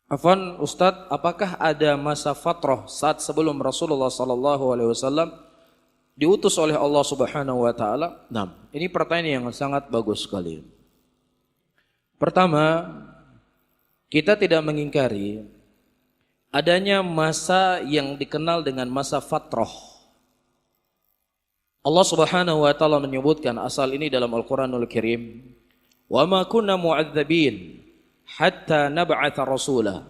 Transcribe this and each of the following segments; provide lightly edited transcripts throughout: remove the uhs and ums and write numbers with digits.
Afwan Ustadz, apakah ada masa fatrah saat sebelum Rasulullah SAW diutus oleh Allah Subhanahu Wa Taala? Nah, ini pertanyaan yang sangat bagus sekali. Pertama, kita tidak mengingkari adanya masa yang dikenal dengan masa fatrah. Allah Subhanahu Wa Taala menyebutkan asal ini dalam Al-Quranul Karim. Wa ma kunna mu'adzabin hatta nab'atha rasula.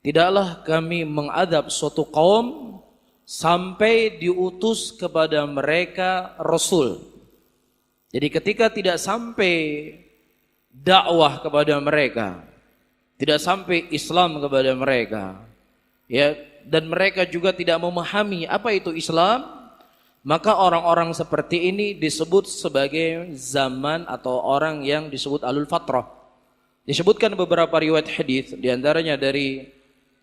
Tidaklah kami mengadab suatu kaum sampai diutus kepada mereka rasul. Jadi ketika tidak sampai dakwah kepada mereka, tidak sampai Islam kepada mereka, ya, dan mereka juga tidak memahami apa itu Islam, maka orang-orang seperti ini disebut sebagai zaman atau orang yang disebut alul fatrah. Disebutkan beberapa riwayat hadis, diantaranya dari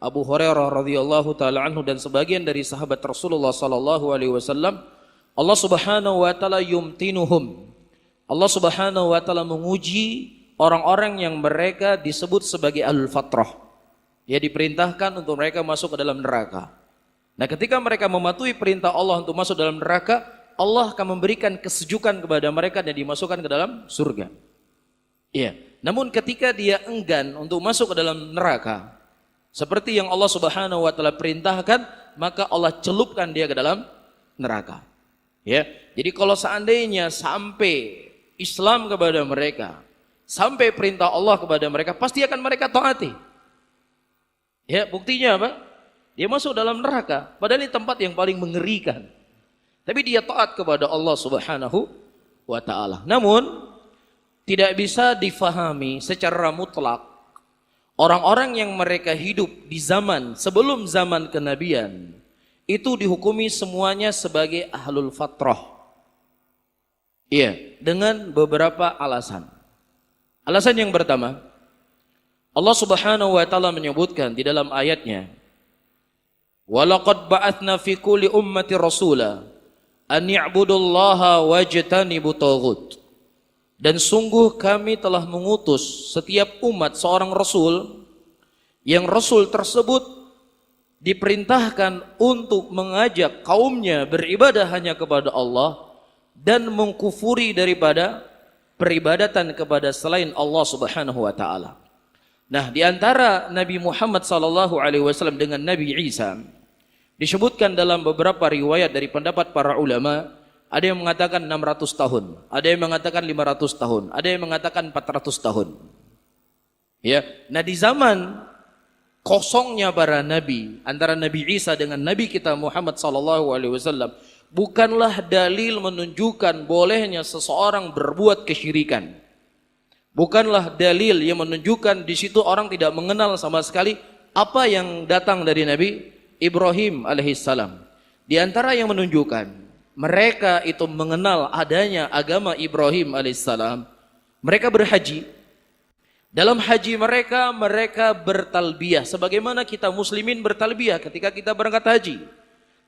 Abu Hurairah radhiyallahu taala anhu dan sebagian dari sahabat Rasulullah sallallahu alaihi wasallam, Allah Subhanahu wa taala yumtinuhum. Allah Subhanahu wa taala menguji orang-orang yang mereka disebut sebagai alul fatrah. Ya, diperintahkan untuk mereka masuk ke dalam neraka. Nah, ketika mereka mematuhi perintah Allah untuk masuk dalam neraka, Allah akan memberikan kesejukan kepada mereka dan dimasukkan ke dalam surga. Iya. Namun ketika dia enggan untuk masuk ke dalam neraka, seperti yang Allah Subhanahu wa taala perintahkan, maka Allah celupkan dia ke dalam neraka. Ya. Jadi kalau seandainya sampai Islam kepada mereka, sampai perintah Allah kepada mereka, pasti akan mereka taati. Ya, buktinya apa? Dia masuk dalam neraka, padahal ini tempat yang paling mengerikan. Tapi dia taat kepada Allah Subhanahu wa taala. Namun tidak bisa difahami secara mutlak orang-orang yang mereka hidup di zaman sebelum zaman kenabian itu dihukumi semuanya sebagai ahlul fatrah. Iya, dengan beberapa alasan. Alasan yang pertama, Allah Subhanahu wa taala menyebutkan di dalam ayatnya, "Walaqad ba'atsna fi kulli ummati rasula an ya'budullaha wajtanibut taghut." Dan sungguh kami telah mengutus setiap umat seorang rasul, yang rasul tersebut diperintahkan untuk mengajak kaumnya beribadah hanya kepada Allah dan mengkufuri daripada peribadatan kepada selain Allah Subhanahu wa taala. Nah, di antara Nabi Muhammad sallallahu alaihi wasallam dengan Nabi Isa disebutkan dalam beberapa riwayat dari pendapat para ulama, ada yang mengatakan 600 tahun, ada yang mengatakan 500 tahun, ada yang mengatakan 400 tahun. Ya, nah di zaman kosongnya para nabi, antara Nabi Isa dengan Nabi kita Muhammad sallallahu alaihi wasallam, bukanlah dalil menunjukkan bolehnya seseorang berbuat kesyirikan. Bukanlah dalil yang menunjukkan di situ orang tidak mengenal sama sekali apa yang datang dari Nabi Ibrahim alaihissalam. Di antara yang menunjukkan mereka itu mengenal adanya agama Ibrahim alaihissalam, mereka berhaji. Dalam haji mereka, mereka bertalbiyah sebagaimana kita muslimin bertalbiyah ketika kita berangkat haji.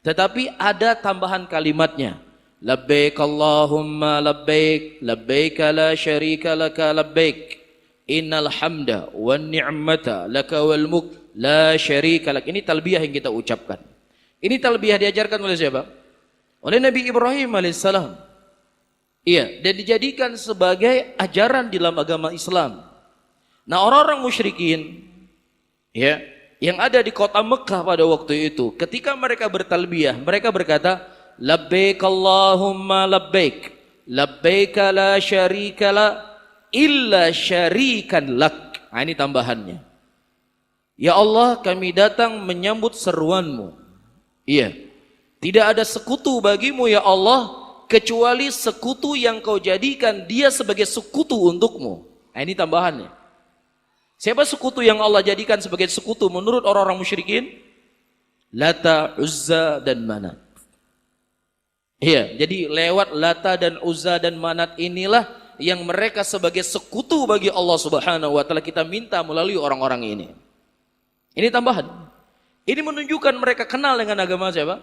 Tetapi ada tambahan kalimatnya, labbaik Allahumma labbaik, labbaik la syarika laka labbaik, innal hamda wan ni'mata laka wal mulk la syarika lak. Ini talbiyah yang kita ucapkan. Ini talbiyah diajarkan oleh siapa? Oleh Nabi Ibrahim alaihissalam. Iya, dan dijadikan sebagai ajaran dalam agama Islam. Nah, orang-orang musyrikin, ya, yang ada di kota Mekah pada waktu itu, ketika mereka bertalbiyah, mereka berkata, labbaik Allahumma labbaik, labbaik la syarika la illa syarikan lak. Nah, ini tambahannya. Ya Allah, kami datang menyambut seruanmu. Iya. Tidak ada sekutu bagimu ya Allah, kecuali sekutu yang kau jadikan dia sebagai sekutu untukmu. Nah, ini tambahannya. Siapa sekutu yang Allah jadikan sebagai sekutu menurut orang-orang musyrikin? Lata, Uzza, dan Manat. Iya, jadi lewat Lata dan Uzza dan Manat inilah yang mereka sebagai sekutu bagi Allah Subhanahu wa taala kita minta melalui orang-orang ini. Ini tambahan. Ini menunjukkan mereka kenal dengan agama siapa?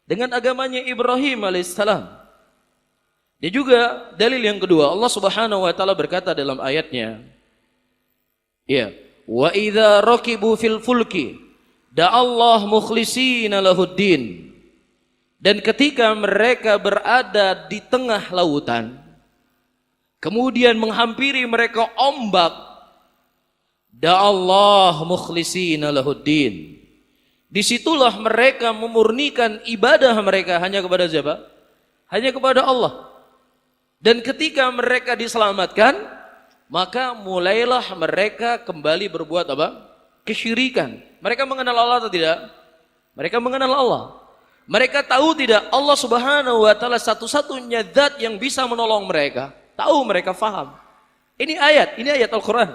Dengan agamanya Ibrahim alaihissalam. Dan juga dalil yang kedua, Allah Subhanahu wa taala berkata dalam ayatnya, ya, Wa idza rakibu fil fulki da'allah mukhlishina lahuddin. Dan ketika mereka berada di tengah lautan, kemudian menghampiri mereka ombak, da'allah mukhlishina lahuddin. Disitulah mereka memurnikan ibadah mereka hanya kepada siapa? Hanya kepada Allah. Dan ketika mereka diselamatkan, maka mulailah mereka kembali berbuat apa? Kesyirikan. Mereka mengenal Allah atau tidak? Mereka mengenal Allah. Mereka tahu tidak Allah Subhanahu wa taala satu-satunya zat yang bisa menolong mereka. Tahu, mereka faham. Ini ayat Al-Qur'an.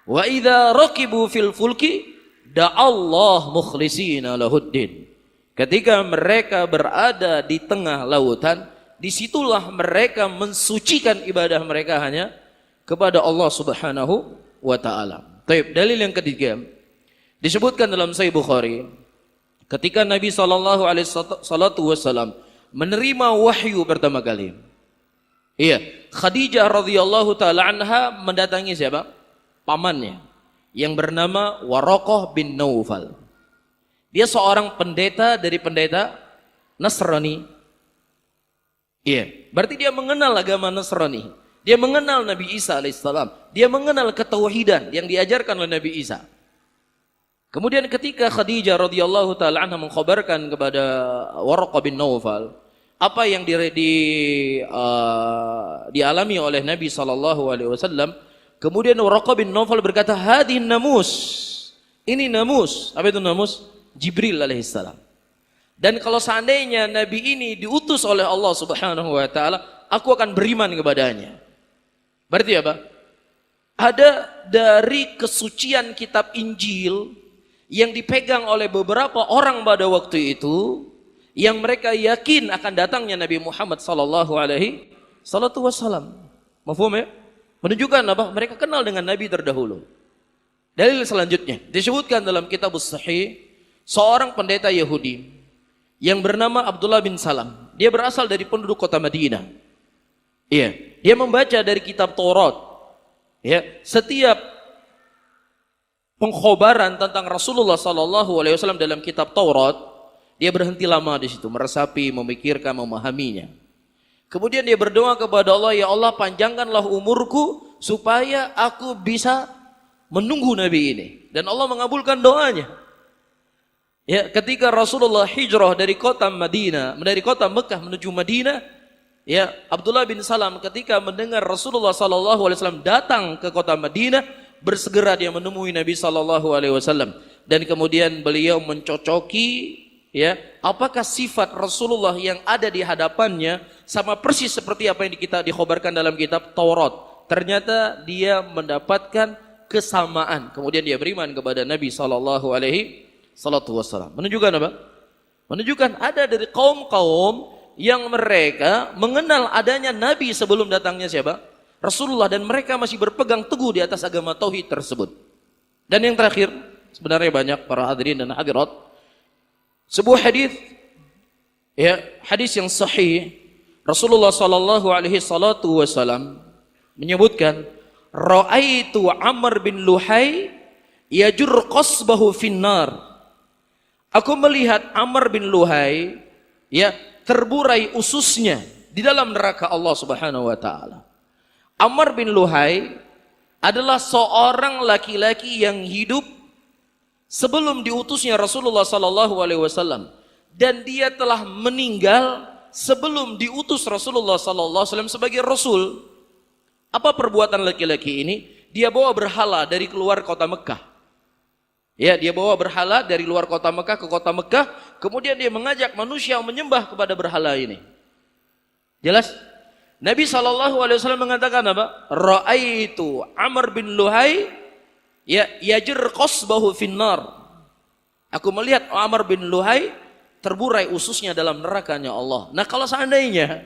Wa idza rakibu fil fulki da'allah mukhlishina lahuddin. Ketika mereka berada di tengah lautan, disitulah mereka mensucikan ibadah mereka hanya kepada Allah Subhanahu wa taala. Baik, dalil yang ketiga disebutkan dalam Sahih Bukhari. Ketika Nabi SAW menerima wahyu pertama kali, Khadijah radhiyallahu taala anha mendatangi siapa? Pamannya yang bernama Waraqah bin Naufal. Dia seorang pendeta dari pendeta Nasrani. Berarti dia mengenal agama Nasrani. Dia mengenal Nabi Isa alaihissalam. Dia mengenal ketauhidan yang diajarkan oleh Nabi Isa. Kemudian ketika Khadijah radhiyallahu taala anha mengkhabarkan kepada Waraqah bin Naufal apa yang dialami oleh Nabi sallallahu alaihi wasallam, kemudian Waraqah bin Naufal berkata, "Hadhihi namus." Ini namus. Apa itu namus? Jibril alaihissalam. Dan kalau seandainya Nabi ini diutus oleh Allah Subhanahu wa taala, aku akan beriman kepadanya. Berarti apa? Ada dari kesucian kitab Injil yang dipegang oleh beberapa orang pada waktu itu, yang mereka yakin akan datangnya Nabi Muhammad sallallahu alaihi wasallam. Mafhum ya? Menunjukkan apa? Mereka kenal dengan Nabi terdahulu. Dalil selanjutnya disebutkan dalam kitab Sahih, seorang pendeta Yahudi yang bernama Abdullah bin Salam. Dia berasal dari penduduk kota Madinah. Dia membaca dari kitab Taurat. Setiap pengkhabaran tentang Rasulullah sallallahu alaihi wasallam dalam kitab Taurat, dia berhenti lama di situ, meresapi, memikirkan, memahaminya. Kemudian dia berdoa kepada Allah, "Ya Allah, panjangkanlah umurku supaya aku bisa menunggu Nabi ini." Dan Allah mengabulkan doanya. Ketika Rasulullah hijrah dari kota Mekah menuju Madinah, Abdullah bin Salam ketika mendengar Rasulullah sallallahu alaihi wasallam datang ke kota Madinah, bersegera dia menemui Nabi sallallahu alaihi wasallam, dan kemudian beliau mencocoki apakah sifat Rasulullah yang ada di hadapannya sama persis seperti apa yang kita dikhabarkan dalam kitab Taurat. Ternyata dia mendapatkan kesamaan. Kemudian dia beriman kepada Nabi sallallahu alaihi wasallam. Menunjukkan apa? Menunjukkan ada dari kaum-kaum yang mereka mengenal adanya Nabi sebelum datangnya siapa? Rasulullah, dan mereka masih berpegang teguh di atas agama tauhid tersebut. Dan yang terakhir, sebenarnya banyak para hadirin dan hadirat, sebuah hadis yang sahih, Rasulullah sallallahu alaihi wasallam menyebutkan, "Ra'aitu Amr bin Luhai yajur qasbahu finnar." Aku melihat Amr bin Luhai terburai ususnya di dalam neraka Allah Subhanahu wa taala. Amr bin Luhai adalah seorang laki-laki yang hidup sebelum diutusnya Rasulullah sallallahu alaihi wasallam, dan dia telah meninggal sebelum diutus Rasulullah sallallahu alaihi wasallam sebagai rasul. Apa perbuatan laki-laki ini? Dia bawa berhala dari keluar kota Mekah. Dia bawa berhala dari luar kota Mekah ke kota Mekah, kemudian dia mengajak manusia menyembah kepada berhala ini. Jelas? Nabi SAW mengatakan apa? Ra'aitu Amr bin Luhai yajir qasbahu finnar. Aku melihat Amr bin Luhai terburai ususnya dalam nerakanya Allah. Nah, kalau seandainya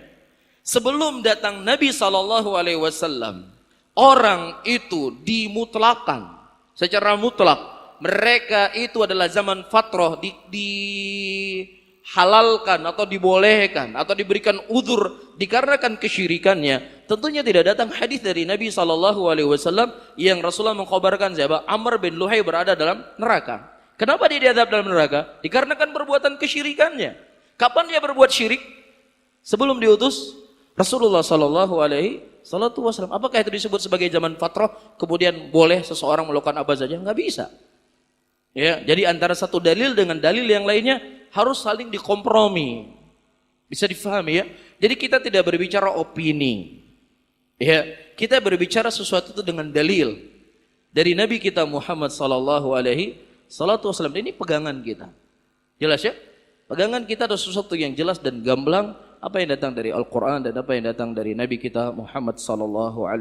sebelum datang Nabi SAW, orang itu dimutlakan secara mutlak, mereka itu adalah zaman fatrah, dihalalkan atau dibolehkan atau diberikan udzur dikarenakan kesyirikannya, tentunya tidak datang hadis dari Nabi SAW yang Rasulullah mengkhabarkan siapa? Amr bin Luhai berada dalam neraka. Kenapa dia diadab dalam neraka? Dikarenakan perbuatan kesyirikannya. Kapan dia berbuat syirik? Sebelum diutus Rasulullah SAW. Apakah itu disebut sebagai zaman fatrah? Kemudian boleh seseorang melakukan apa saja? Nggak bisa. Ya, jadi antara satu dalil dengan dalil yang lainnya harus saling dikompromi. Bisa difahami ya? Jadi kita tidak berbicara opini. Ya, kita berbicara sesuatu itu dengan dalil dari Nabi kita Muhammad SAW. Ini pegangan kita. Jelas ya? Pegangan kita ada sesuatu yang jelas dan gamblang, apa yang datang dari Al-Quran dan apa yang datang dari Nabi kita Muhammad SAW.